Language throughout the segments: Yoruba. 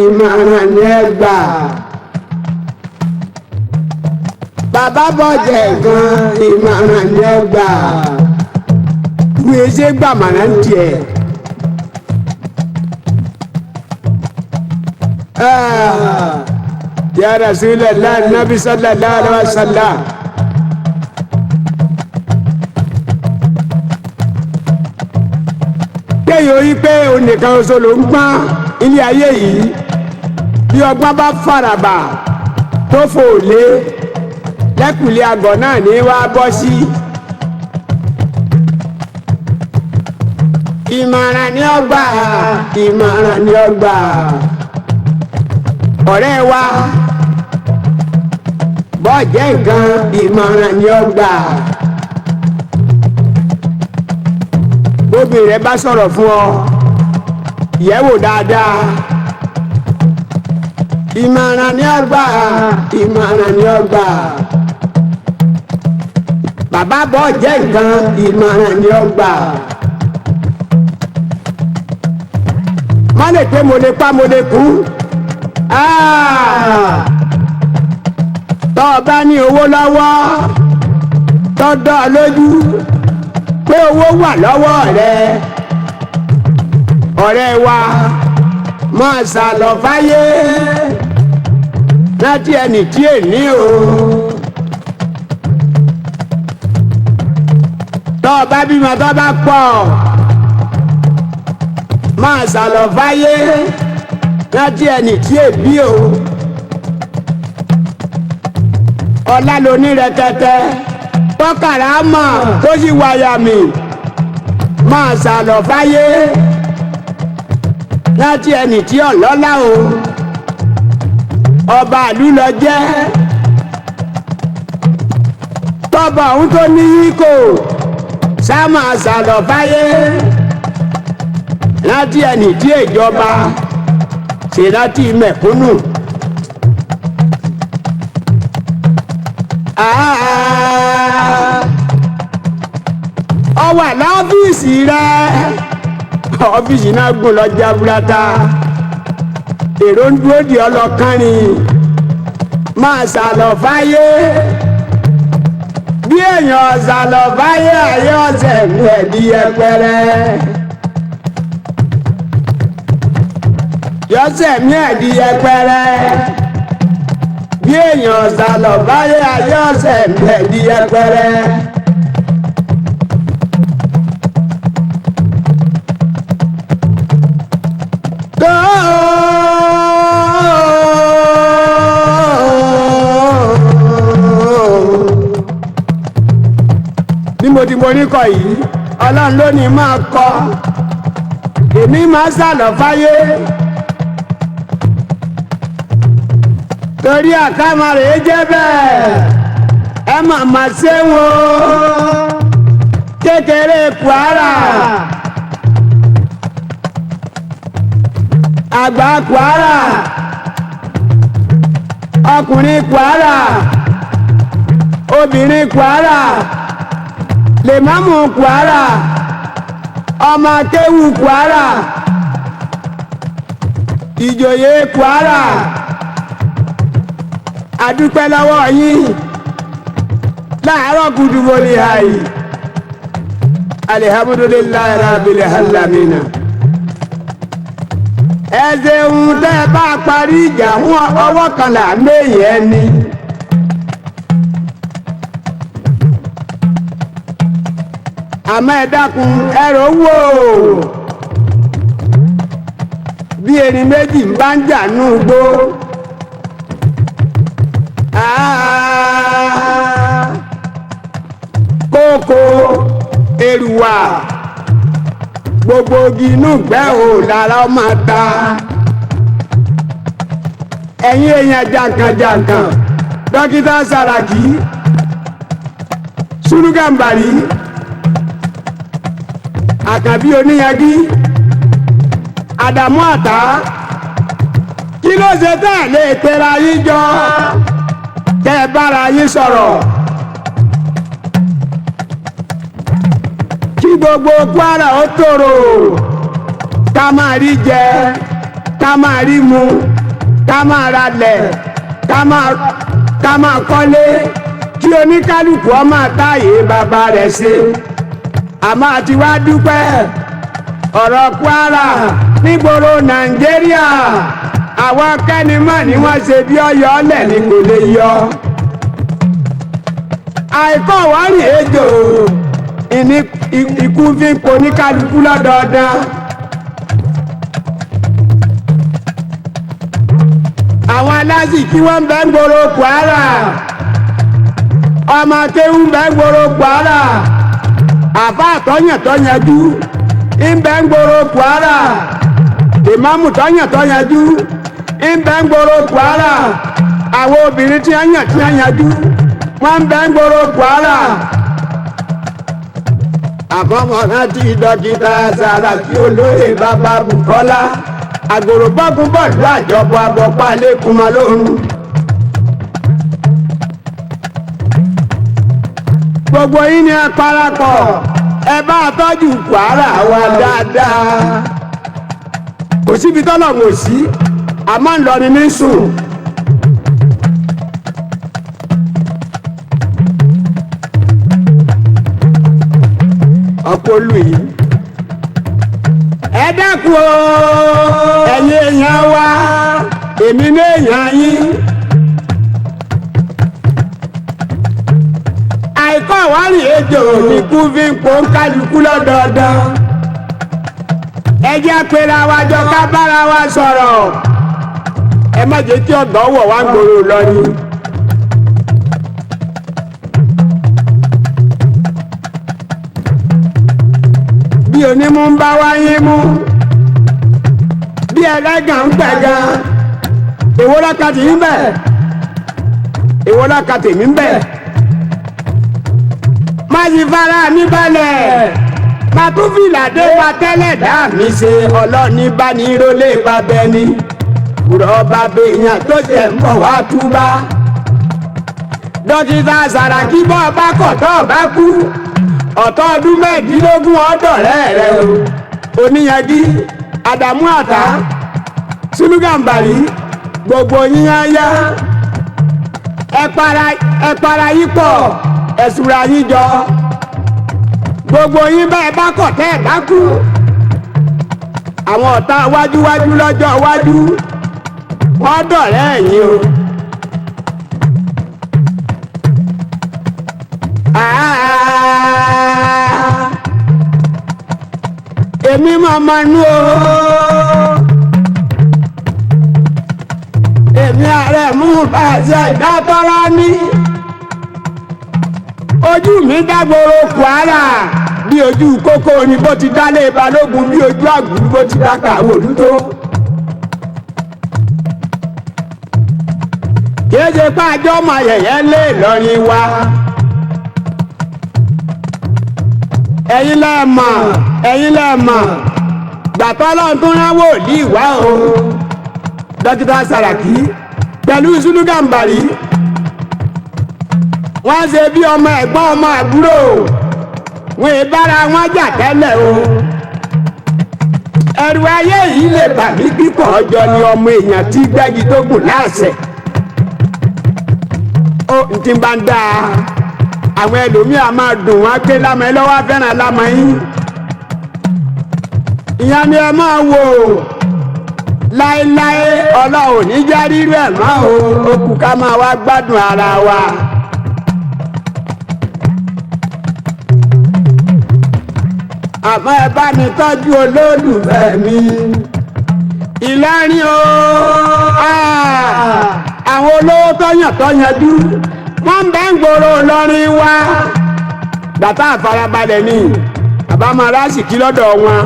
ìmọ̀ràn ni ẹ gbà. Bàbá bọ̀jẹ̀ gan ìmọ̀ràn ni ẹ gbà. Wíwé ṣe gbàmọ̀ràn tiẹ̀. Ya Rasulullah Nabi sallallahu alaihi wasallam. Kéèyàn rí pé onìkan oṣù ló ń gbọ́n ilé ayé yìí bí ọgbọ́n bá faraba tó fò lé lẹ́kùnlé àgọ́ náà ní wá bọ́ sí. Ìmọ̀ràn ni ó gbà, ìmọ̀ràn ni ó gbà. Ọ̀rẹ́ wa bọ́jẹ̀ nǹkan ìmọ̀ràn ni ó gbà. Bóbi rẹ̀ bá sọ̀rọ̀ fún ọ yẹ̀wò dáadáa. Ìmọ̀ràn ni ó gbà, ìmọ̀ràn ni ó gbà. Bàbá bọ́jẹ̀ nǹkan ìmọ̀ràn ni ó gbà. Má lè pé mo lè pa mo lè kú. Tọ́ ọ bá ní owó lọ́wọ́ tọ́ dọ́ ọ lójú pé owó wà lọ́wọ́ rẹ ọ̀rẹ́ wa máa sàlọ̀ fáyé láti ẹni tí è ní o. Tọ́ ọ bá bímọ tọ́ bá pọ̀ máa sàlọ̀ fáyé láti ẹni tí è bí o. Ọlá ló ní rẹ̀kẹ̀tẹ̀ tọ́kàrà mọ̀ tó sì wáyà mi máa sàlọ̀ fáyé láti ẹni tí ọlọ́lá o. Ọba ìlú lọ jẹ́ tọ́ba òun tó ní yíkò sá máa sàlọ̀ fáyé láti ẹni tí ìjọba ṣe láti mẹ̀kúnnù. Ọ wà lọ́fíìsì rẹ̀ ọ́fíìsì náà gùn lọ jaburata èrò ń dúró di ọlọ́kànrin máa sàlọ̀ fáyé bí èèyàn sàlọ̀ fáyé ayé ọ̀sẹ̀ ẹ̀dí ẹpẹrẹ yọ̀sẹ̀ mi ẹ̀dí ẹpẹrẹ bí èèyàn sàlọ̀ fáyé ayé ọ̀sẹ̀ ẹ̀dí ẹpẹrẹ. Bí mo ti mo ní kọ yìí Ọlọ́run ló ní máa kọ èmi máa sàlọ̀ fáyé torí àkàmà rẹ̀ jẹ́ bẹ́ẹ̀ ẹ màmá ṣé wọn kékeré Kwara àgbà Kwara ọkùnrin Kwara obìnrin Kwara lèmọ́mù Kwara ọmọ akéwù Kwara ìjòyè Kwara adúpẹ́ lọ́wọ́ yín láàárọ̀ kùdùmọ̀ ní àyè alihamudulilayi rabbil alamina. Ẹ̀sẹ̀ ń tẹ́ bá parí ìjà wọn ọwọ́ kan là méyẹ ni. Àmọ́ ẹ dákun ẹ̀rọ wò bí erin méjì ń bá ń jà nù gbó. Kókó èrùwà gbogbo igi inú gbẹ́ ò lára ọmọ ta. Ẹ̀yin èèyàn jàǹkànjàǹkàn dókítà Sàràkí Sùlùgàmbàrí Àkànbí Oníyangí Àdàmú Àtà kí ló ṣe tẹ́ lè pera yín jọ tẹ́ bára yín sọ̀rọ̀ kí gbogbo Kwara ó tòrò ká máa rí jẹ ká máa rí mu ká máa ralẹ̀ ká máa kọ́lé kí oníkálukú ó máa táyé bàbá rẹ̀ ṣe àmọ́ àti wá dúpẹ́ ọ̀rọ̀ Kwara nígboro Nàìjíríà àwọn akẹ́nimọ̀ ni wọ́n ṣe bí ọyọ ọlẹ̀ ní kò lè yọ àìkọ́ wárì ejò ìní ikú fi ń po oníkálukú lọ́dọọdún. àwọn alásìkí wọ́n ń bẹ ń gbòòrò Kwara ọmọ akéwù ń bẹ ń gbòòrò Kwara àbá àtọ́yàntọ́yànjú ń bẹ ń gbòòrò Kwara ìmáàmù tọ́yàntọ́yànjú ń bẹ ń gbòòrò Kwara àwọn obìnrin tí wọ́n yàn tí wọ́n yanjú wọ́n ń bẹ ń gbòòrò Kwara. àkọ́mọ̀ná tí dókítà Sàràkí olóyè bàbá Bùkọ́lá àgòrò bọ́gun bọ́ọ̀lù àjọpọ̀ àbọ̀pá lẹ́kùn mọ́ lórun. gbogbo yín ni ẹ parapọ̀ ẹ bá tọ́jú Kwara wa dáadáa. kò síbi tọ́lọ̀ mọ̀ sí àmọ́ ńlọrin ní sùn. ọ̀pọ̀ olú yìí ẹ dákun o ẹ̀yin èèyàn wa èmi ní èèyàn yín. àìkọ́ wárì ejò ikú fi ń pò ń kálukú lọ́dọọdún. ẹ jẹ́ pera wa jọ ká bára wa sọ̀rọ̀ ẹ má jẹ́ kí ọ̀dọ́ wọ̀ wá gbòòrò lọ ni. bí onímú ń bá wáyé mú bí ẹlẹ́gàn ń gbẹ̀gàn èwo lákàtì ń bẹ̀ èwo lákàtì mi ń bẹ̀. má sì fara mi balẹ̀ má tún fìlà dé wa tẹ́lẹ̀ dá mi ṣe ọlọ́ọ̀ni bá ní rólé bá bẹ ni kúrọ̀ bá bèèyàn tó jẹ́ ń bọ̀ wá túbá. dókítà Sàràkí bọ́ ọba kọ̀ tó ọba kú ọ̀tọ́ ọdún mẹ́ẹ̀ẹ́dínlógún ọ̀dọ̀ rẹ̀ o oníyanjú Àdàmú Àtà Sùlù Gàmbàrí gbogbo yíyan yá ẹ para yí pọ̀ ẹ̀sùnra yín jọ gbogbo yín bẹ́ẹ̀ bá kọ̀ tẹ́ ẹ̀ bá kú àwọn ọ̀tá wájúwájú lọ́jọ́ iwájú wọ́n dọ̀rẹ́ ẹ̀yìn o. èmi màmá nú o èmi ààrẹ mú bàjẹ́ ìdátọ́lá ní ojú mi dágboro Kwara bí ojú kókó ni bó ti dálé Balógun bí ojú àgùrú bó ti dáka àwòrútó. kéde pàjọ́ ọmọ ayẹyẹ lé Ìlọrin wa ẹ̀yin lẹ́ẹ̀mọ̀ gbàtọ́ lọ́n tún ránwó ní ìwá o dókítà Sàràkí pẹ̀lú Sùlù Gàmbàrí wọ́n ṣe bí ọmọ ẹ̀gbọ́n ọmọ àbúrò wọn ìbára wọn jà tẹ́lẹ̀ o ẹ̀rù ayé yìí lè bà mí kíkọ̀ ọjọ́ ni ọmọ èèyàn tí gbẹ́gi tó gùn láàṣẹ ó ti bá ń dáa àwọn ẹlòmíà máa dùn wọn ké lámọ ẹ lọ́wọ́ fẹ́ràn lámọ yín ìyá ni ẹ máa wò láéláé Ọlọ́run ní já rírú ẹ̀ mọ́ o ó kù ká máa wá gbádùn ara wa. àmọ́ ẹ bá mi tọ́jú olólùfẹ́ mi Ìlọrin o àwọn olówó tọ́yàntọ́yànjú wọ́n ń bẹ́ ń gbòòrò Ìlọrin wa bàtà àfarabalẹ̀ ni àbámọ̀ aráàsìkí lọ́dọ̀ wọn.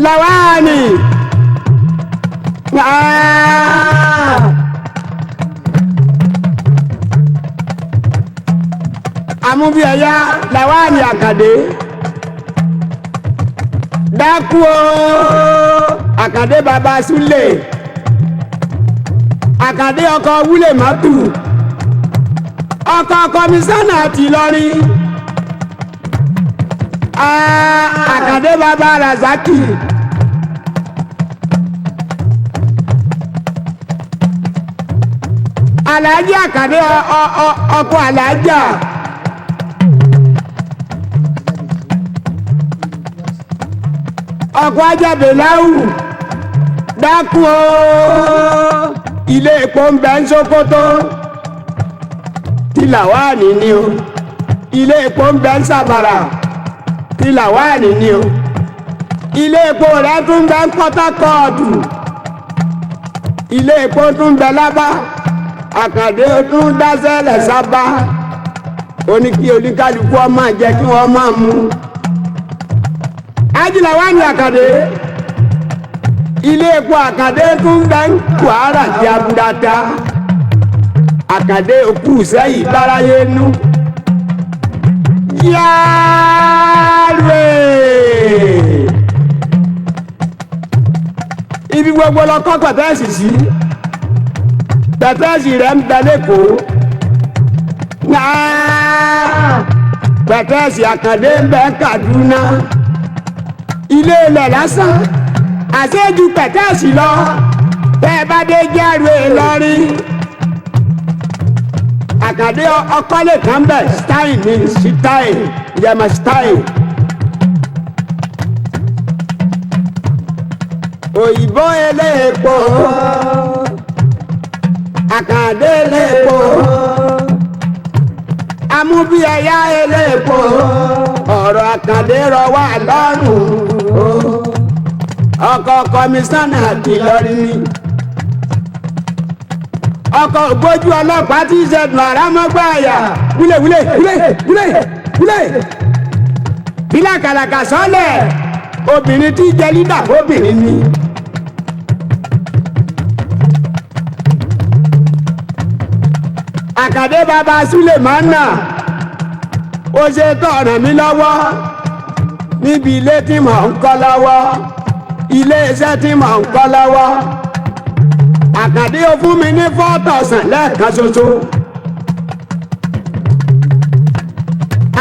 Lawani amúbíẹ̀yà Lawani Àkàndé dákú o Àkàndé bàbá Súlè Àkàndé ọkọ̀ wúlè mọ́tò ọkọ̀ kọmísánná ti Ìlọrin Àkàndé bàbá Razaki. Alhaji Àkàndé ọkọ Alhaja. Ọkọ Ajabeláwù dákú o. Ilé epo ń bẹ ń Sókótó. Tìlàwáàní ni o. Ilé epo ń bẹ ń Sàbàrà. Tìlàwáàní ni o. Ilé epo rẹ̀ tún bẹ ń Port Harcourt. Ilé epo tún bẹ Lábá. Àkàndé tún dáṣẹ́lẹ̀ Sábà. Ó ní kí oníkálukú ọmọ jẹ́ kí wọ́n máa mú. Ajílàwáàní Àkàndé. Ilé epo Àkàndé tún bẹ ń Kwara di Aburata. Àkàndé òkú sẹ́yìn báráyé nú. Yáàrè. Ibi gbogbo lọ kọ́ pẹ̀tẹ́ẹ̀sì sí. Pẹ̀tẹ́ẹ̀sì rẹ̀ ń bẹ lẹ́kọ̀ọ́. Pẹ̀tẹ́ẹ̀sì Àkàndé ń bẹ Kaduna. Ilé ilẹ̀ lásán. Àṣejù pẹ̀tẹ́ẹ̀sì lọ. Bẹ́ẹ̀ bá dé Jẹ́rù Ìlọrin. Àkàndé ọkọ́lé kan bẹ̀ stein ní stein yẹmọ stein. Òyìnbó eléèpo. Àkàndé eléèpo. Amúbíẹ̀yà eléèpo. Ọ̀rọ̀ Àkàndé rọ̀ wá lọ́rùn. Ọkọ̀ kọmíṣánná àti Ìlọrin ni. Ọkọ̀ ògbójú ọlọ́pàá tí ìṣẹ̀dùn àrámọ́gbà àyà. Wúlẹ̀ wúlẹ̀ wúlẹ̀ wúlẹ̀ wúlẹ̀. Bílà kàlàkà sọ́lẹ̀. Obìnrin tí jẹ́ lídà obìnrin ni. Àkàndé bàbá Súlèmánà. Ó ṣe tó ràn mí lọ́wọ́. Níbi ilé tí mò ń kọ́ lọ́wọ́. Ilé iṣẹ́ tí mò ń kọ́ lọ́wọ́. Àkàndé ó fún mi ní 4,000 lẹ́ẹ̀kan ṣoṣo.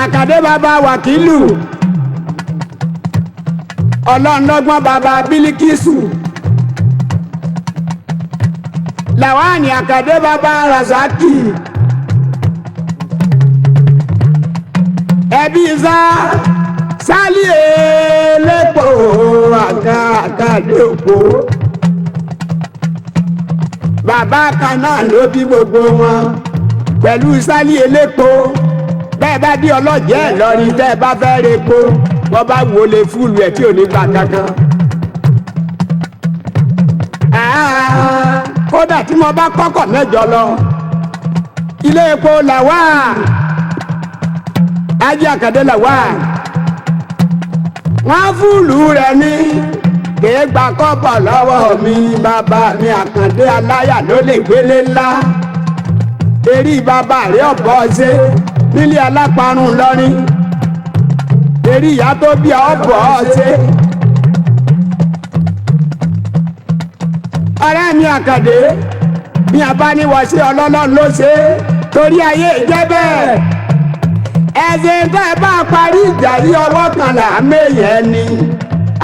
Àkàndé bàbá Wàkílù. Ọlọ́nlọ́gbọ́n bàbá Bílíkísù. Làwáàní Àkàndé bàbá Razaki. Ẹbí Sálí elépo Àkàndé òpó. Bàbá kan náà ló bí gbogbo wọn pẹ̀lú Sálí elépo. Bẹ́ẹ̀ bá dé ọlọ́jẹ́ Ìlọrin tẹ́ ẹ bá fẹ́ repo wọ́n bá wo lè fúlù ẹ̀ tí ò ní gbà kankan. Kódà tí mo bá kọ́kọ̀ mẹ́jọ lọ ilé epo làwà Ajé Àkàndé làwà wọ́n fúlù rẹ̀ ní kìí gba kọ́bọ̀ lọ́wọ́ mi. Bàbá mi Àkàndé aláyà ló lè gbélé ńlá. Erí bàbá rẹ̀ ọ̀bọ̀ ṣe nílé aláparun lọ́rin. Erí ìyá tó bí ọ̀bọ̀ ṣe. Ọ̀rẹ́ mi Àkàndé bí a bá ní wọ́n ṣe ọlọ́lọ́run ló ṣe torí ayé jẹ́ bẹ́ẹ̀. Ẹ̀sìn tẹ́ bá parí ìjà yí ọwọ́ kan là méyẹn ni.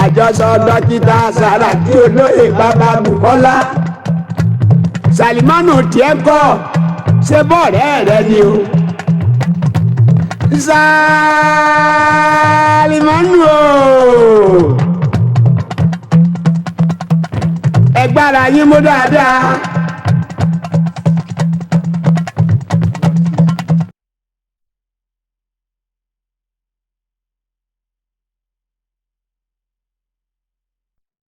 Àjọsọ dókítà Sàràkí olóyè bàbá Bùkọ́lá. Sàlìmánù tiẹ̀ kọ́ ṣe bọ́ọ̀rẹ́ rẹ ni o. Sàlìmánù o. Ẹgbàrá yín mú dáadáa.